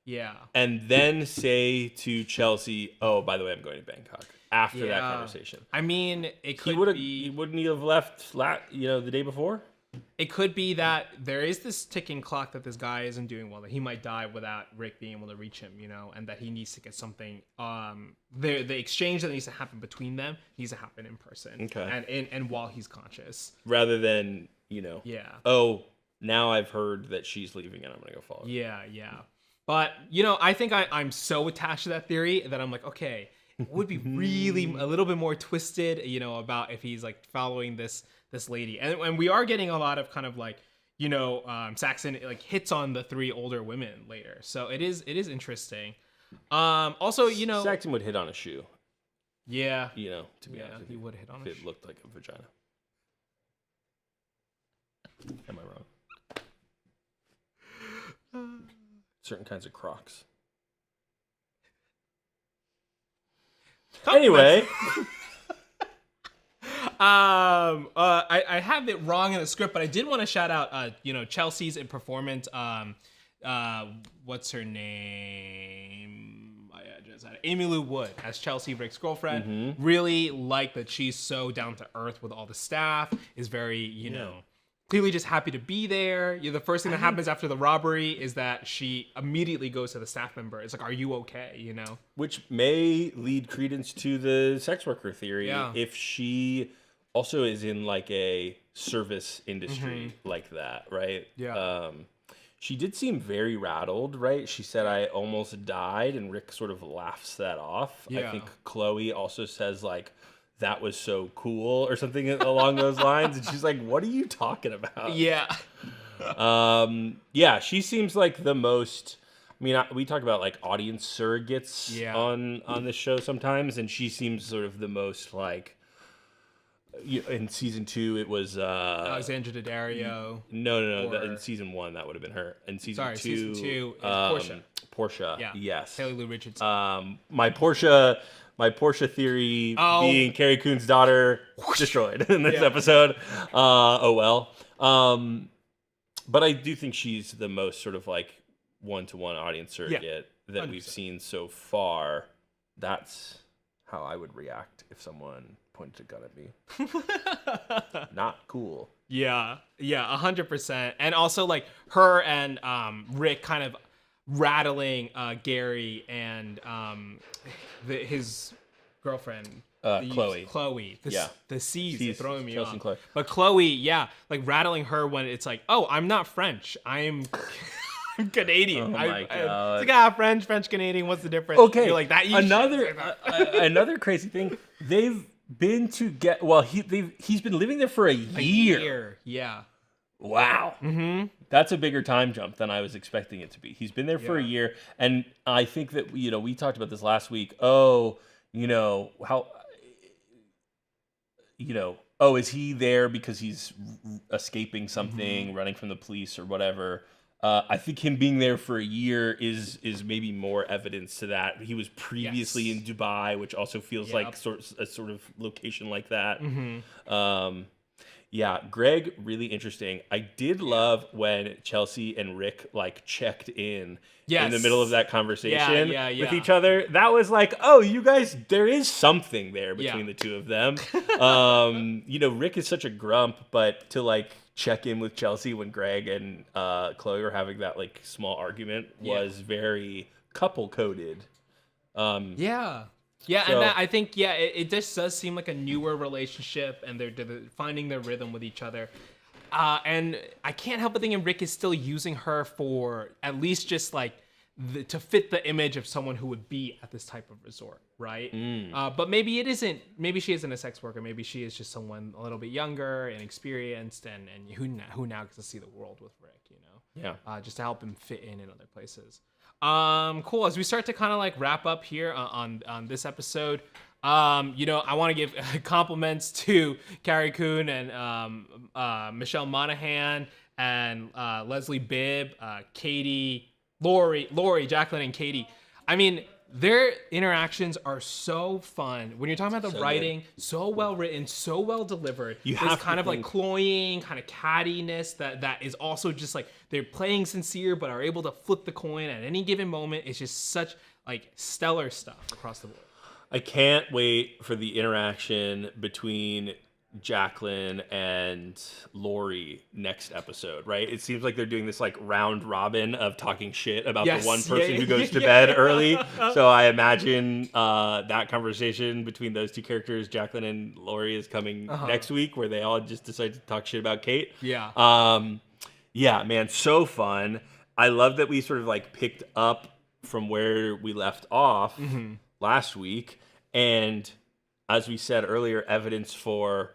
Yeah. And then say to Chelsea, oh, by the way, I'm going to Bangkok after that conversation. I mean, it could be... Wouldn't he have left the day before? It could be that there is this ticking clock that this guy isn't doing well, that he might die without Rick being able to reach him, you know, and that he needs to get something... the exchange that needs to happen between them needs to happen in person. Okay. And while he's conscious. Rather than, you know... Yeah. Oh, now I've heard that she's leaving and I'm going to go follow her. Yeah. But, you know, I think I'm so attached to that theory that I'm like, okay, it would be really a little bit more twisted, you know, about if he's like following this lady. And we are getting a lot of kind of like, you know, Saxon like hits on the 3 older women later. So it is interesting. Also, you know, Saxon would hit on a shoe. Yeah. You know, to be honest, he would hit on a shoe. If it looked like a vagina. Am I wrong? Certain kinds of Crocs. Anyway, I have it wrong in the script, but I did want to shout out, you know, Chelsea's informant. What's her name? Amy Lou Wood as Chelsea, Rick's girlfriend. Really like that she's so down to earth with all the staff. Is very, you know, clearly just happy to be there. You know, the first thing that happens after the robbery is that she immediately goes to the staff member. It's like, are you okay? You know? Which may lead credence to the sex worker theory if she also is in like a service industry like that, right? Yeah. She did seem very rattled, right? She said, I almost died, and Rick sort of laughs that off. Yeah. I think Chloe also says like, that was so cool or something along those lines. And she's like, what are you talking about? Yeah. Yeah, she seems like the most, I mean, we talk about like audience surrogates on this show sometimes, and she seems sort of the most like, in season 2 it was Alexandra Daddario. No. In season 1 that would have been her. In season 2, season 2 is Portia. Portia. Yeah. Yes. Haley Lou Richardson. My Portia theory being Carrie Coon's daughter destroyed in this episode. Oh well. But I do think she's the most sort of like one-to-one audience surrogate that 100%. we've seen so far. That's how I would react if someone pointed a gun at me. Not cool. Yeah, 100%. And also like her and Rick kind of rattling Gary and his girlfriend Chloe. The C's are throwing me Chelsea off. and Chloe. But Chloe, like rattling her when it's like, oh, I'm not French. I'm Canadian. Oh my God. It's like, French Canadian. What's the difference? Okay. You're like that. Another crazy thing. They've been together. Well, he's been living there for a year. Yeah. Wow. Mm-hmm. That's a bigger time jump than I was expecting it to be. He's been there for a year, and I think that we talked about this last week. Oh, is he there because he's escaping something, running from the police or whatever? I think him being there for a year is maybe more evidence to that. He was previously in Dubai, which also feels like a sort of location like that. Mm-hmm. Yeah, Greg, really interesting. I did love when Chelsea and Rick like checked in the middle of that conversation with each other. That was like, oh, you guys, there is something there between the two of them. Rick is such a grump, but to like check in with Chelsea when Greg and Chloe were having that like small argument was very couple coded. Yeah, so, and I think, it just does seem like a newer relationship, and they're finding their rhythm with each other. And I can't help but thinking Rick is still using her for at least just like to fit the image of someone who would be at this type of resort, right? But maybe it isn't. Maybe she isn't a sex worker. Maybe she is just someone a little bit younger and experienced, and who now gets to see the world with Rick, just to help him fit in other places. Cool. As we start to kind of like wrap up here on this episode, I want to give compliments to Carrie Coon and Michelle Monaghan and Leslie Bibb, Katie, Laurie, Jaclyn, and Katie. I mean, their interactions are so fun. When you're talking about the writing, so well written, so well delivered. You have kind of like cloying, kind of cattiness that is also just like they're playing sincere, but are able to flip the coin at any given moment. It's just such like stellar stuff across the board. I can't wait for the interaction between Jaclyn and Laurie next episode, right? It seems like they're doing this like round robin of talking shit about the one person who goes to bed early. So I imagine that conversation between those two characters, Jaclyn and Laurie, is coming next week, where they all just decide to talk shit about Kate. Yeah, man, so fun. I love that we sort of like picked up from where we left off last week, and as we said earlier, evidence for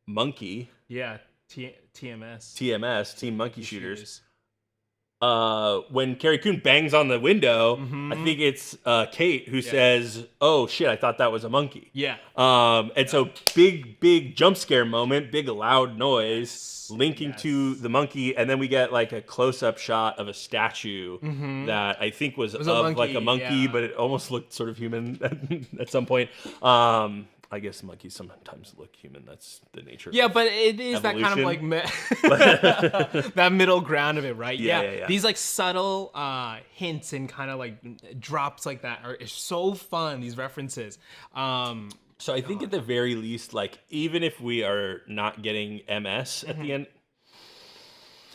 Monkey. Yeah, TMS. Team Monkey Shooters. When Carrie Coon bangs on the window, I think it's Kate who says, "Oh shit, I thought that was a monkey." Yeah. And so big jump scare moment, big loud noise linking to the monkey, and then we get like a close-up shot of a statue that I think was of like a monkey, but it almost looked sort of human at some point. I guess monkeys sometimes look human. That's the nature of but it is evolution. That kind of like that middle ground of it, right? Yeah. These like subtle hints and kind of like drops like that are so fun, these references. So I think at the very least, like even if we are not getting MS at the end,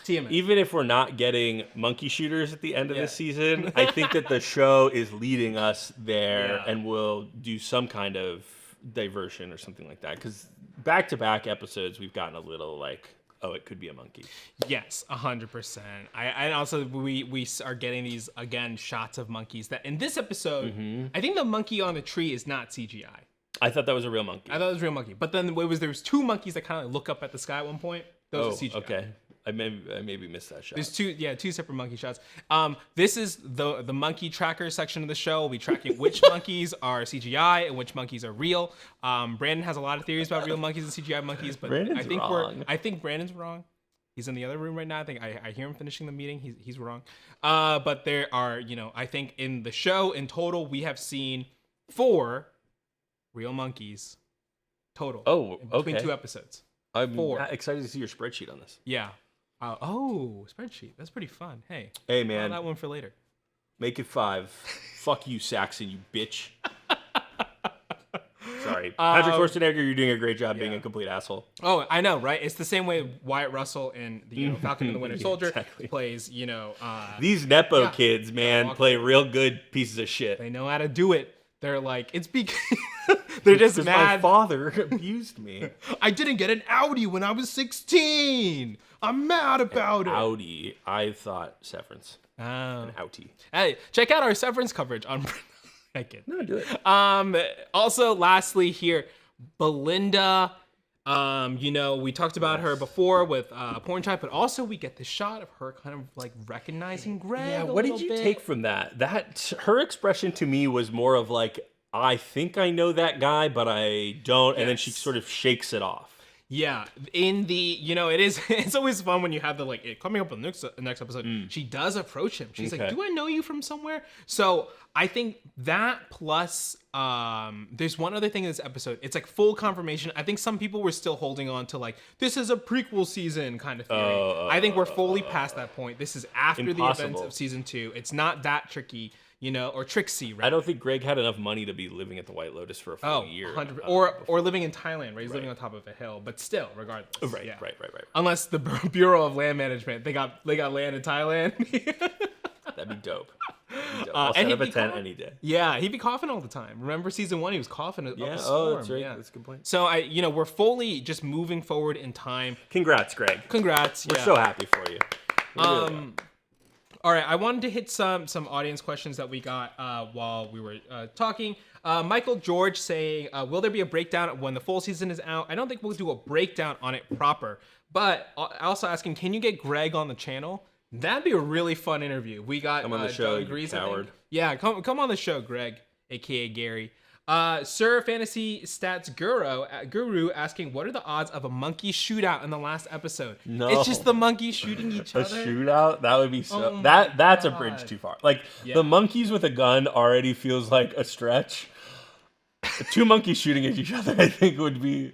TMS. Even if we're not getting monkey shooters at the end of this season, I think that the show is leading us there and will do some kind of diversion or something like that, because back-to-back episodes we've gotten a little like, oh, it could be a monkey. Yes, 100%. And also we are getting these again shots of monkeys that in this episode I think the monkey on the tree is not CGI. I thought that was a real monkey. I thought it was a real monkey. But then there was 2 monkeys that kind of look up at the sky at one point. Those are CGI. Okay. I maybe missed that shot. There's 2 separate monkey shots. This is the monkey tracker section of the show. We'll be tracking which monkeys are CGI and which monkeys are real. Brandon has a lot of theories about real monkeys and CGI monkeys, but I think Brandon's wrong. He's in the other room right now. I think I hear him finishing the meeting. He's wrong. But there are, I think in the show in total we have seen 4 real monkeys total. Oh, okay. Between 2 episodes. I'm excited to see your spreadsheet on this. Yeah. Spreadsheet. That's pretty fun. Hey, man. That one for later. Make it 5. Fuck you, Saxon, you bitch. Sorry. Patrick Schwarzenegger, you're doing a great job being a complete asshole. Oh, I know, right? It's the same way Wyatt Russell in the Falcon and the Winter Soldier plays, These Nepo kids, man, play real good pieces of shit. They know how to do it. They're like, it's because they're just mad. My father abused me. I didn't get an Audi when I was 16. I'm mad about it. Audi. I thought Severance. An Audi. Hey, check out our Severance coverage on. I get. No, do it. Also, lastly here, Belinda. We talked about her before with PORNCHAI, but also we get the shot of her kind of like recognizing Greg. Yeah, what did you take from that? That her expression to me was more of like, I think I know that guy, but I don't, and then she sort of shakes it off. Yeah, in the it's always fun when you have the coming up with the next episode. She does approach him. She's like, "Do I know you from somewhere?" So I think that plus there's one other thing in this episode. It's like full confirmation. I think some people were still holding on to like this is a prequel season kind of theory. I think we're fully past that point. This is after the events of season 2. It's not that tricky. Or Trixie, right? I don't think Greg had enough money to be living at the White Lotus for a full year. 100%. Or living in Thailand, right? He's living on top of a hill, but still, regardless. Right. Unless the Bureau of Land Management, they got land in Thailand. That'd be dope. I'll set up a tent any day. Yeah, he'd be coughing all the time. Remember season 1, he was coughing up a storm. Oh, that's right. Yeah. That's a good point. So we're fully just moving forward in time. Congrats, Greg. Congrats. We're so happy for you. All right, I wanted to hit some audience questions that we got while we were talking. Michael George saying, will there be a breakdown when the full season is out? I don't think we'll do a breakdown on it proper, but also asking, can you get Greg on the channel? That'd be a really fun interview. We got come on the show, Doug Grease, you coward. Yeah, come on the show, Greg, aka Gary. Sir Fantasy Stats Guru asking, what are the odds of a monkey shootout in the last episode? No. It's just the monkeys shooting each other. A shootout? That would be so... that's a bridge too far. Like, the monkeys with a gun already feels like a stretch. 2 monkeys shooting at each other, I think, would be...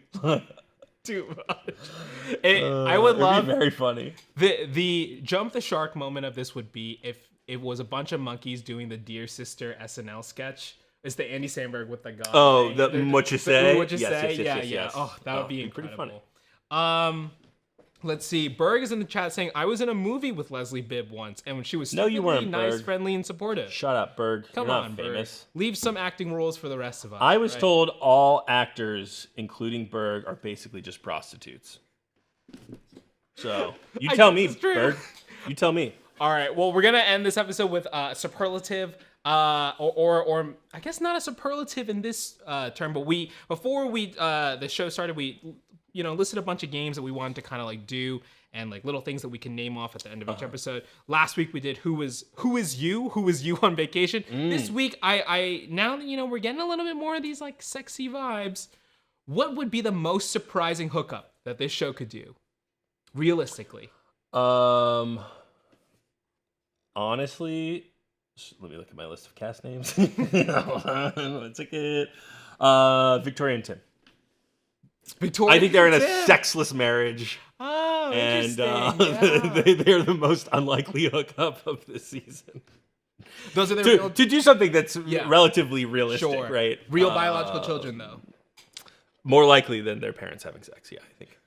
too much. I would love... It'd be very funny. The jump the shark moment of this would be if it was a bunch of monkeys doing the Dear Sister SNL sketch. It's the Andy Samberg with the gun. Oh, what you say? What you say? Yes. Yeah. Oh, that would be incredible. Pretty funny. Let's see. Berg is in the chat saying, I was in a movie with Leslie Bibb once, and when she was you weren't, nice, Berg. Friendly, and supportive. Shut up, Berg. Come You're on, not famous. Berg. Leave some acting roles for the rest of us. I was told all actors, including Berg, are basically just prostitutes. So, you tell me, Berg. You tell me. All right. Well, we're going to end this episode with superlative. Or I guess not a superlative in this term, but before the show started, we listed a bunch of games that we wanted to kind of like do and like little things that we can name off at the end of each episode. Last week we did who is you on vacation. This week I now that we're getting a little bit more of these like sexy vibes. What would be the most surprising hookup that this show could do, realistically? Honestly. Let me look at my list of cast names. One second. Victoria and Tim. I think they're in a sexless marriage. Oh, and interesting. they're the most unlikely hookup of this season. Those are the to do something that's relatively realistic, right? Real biological children, though. More likely than their parents having sex. Yeah, I think.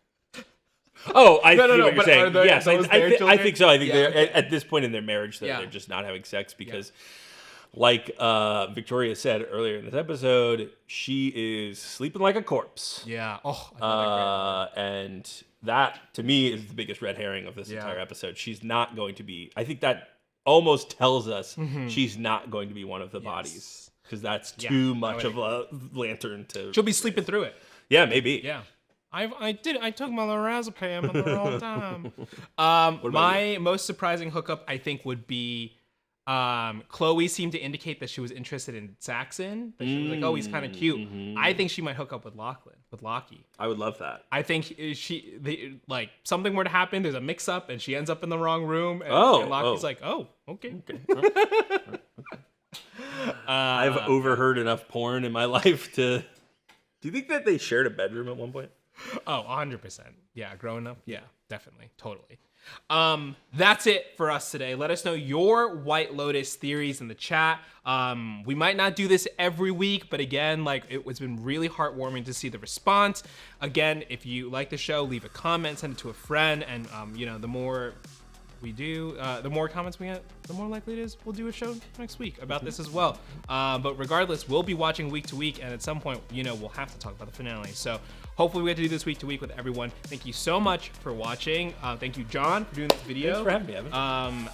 Oh, I see what you're saying. Yes, I think so. I think they're at this point in their marriage, they're just not having sex because, like Victoria said earlier in this episode, she is sleeping like a corpse. Yeah. Oh. And that, to me, is the biggest red herring of this entire episode. She's not going to be. I think that almost tells us she's not going to be one of the bodies. because that's too much of a lantern to. She'll be sleeping through it. Yeah, maybe. Yeah. I took my lorazepam at the wrong time. My most surprising hookup, I think, would be Chloe seemed to indicate that she was interested in Saxon. That she was like, oh, he's kind of cute. Mm-hmm. I think she might hook up with Lachlan, with Lockie. I would love that. I think something were to happen, there's a mix-up, and she ends up in the wrong room, and Lockie's like, oh, okay. I've overheard enough porn in my life to... Do you think that they shared a bedroom at one point? Oh, 100%. Yeah, growing up. Yeah, definitely. Totally. That's it for us today. Let us know your White Lotus theories in the chat. We might not do this every week, but again, it's been really heartwarming to see the response. Again, if you like the show, leave a comment, send it to a friend, and the more we do, the more comments we get, the more likely it is we'll do a show next week about this as well. But regardless, we'll be watching week to week, and at some point, we'll have to talk about the finale. So hopefully we get to do this week to week with everyone. Thank you so much for watching. Thank you, John, for doing this video. Thanks for having me, Evan. I'm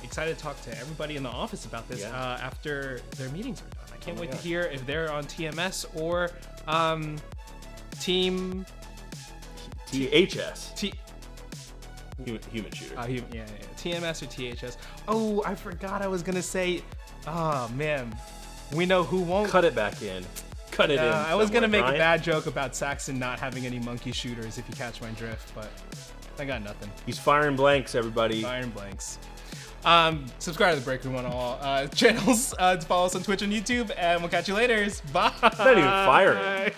excited to talk to everybody in the office about this after their meetings are done. I can't wait to hear if they're on TMS or Team THS. Human shooter. TMS or THS. Oh, I forgot I was going to say, oh, man. We know who won't. Cut it back in. Cut it in. I was going to make a bad joke about Saxon not having any monkey shooters, if you catch my drift, but I got nothing. He's firing blanks, everybody. Firing blanks. Subscribe to the Breakroom on all channels. To follow us on Twitch and YouTube, and we'll catch you later. Bye. Not even firing.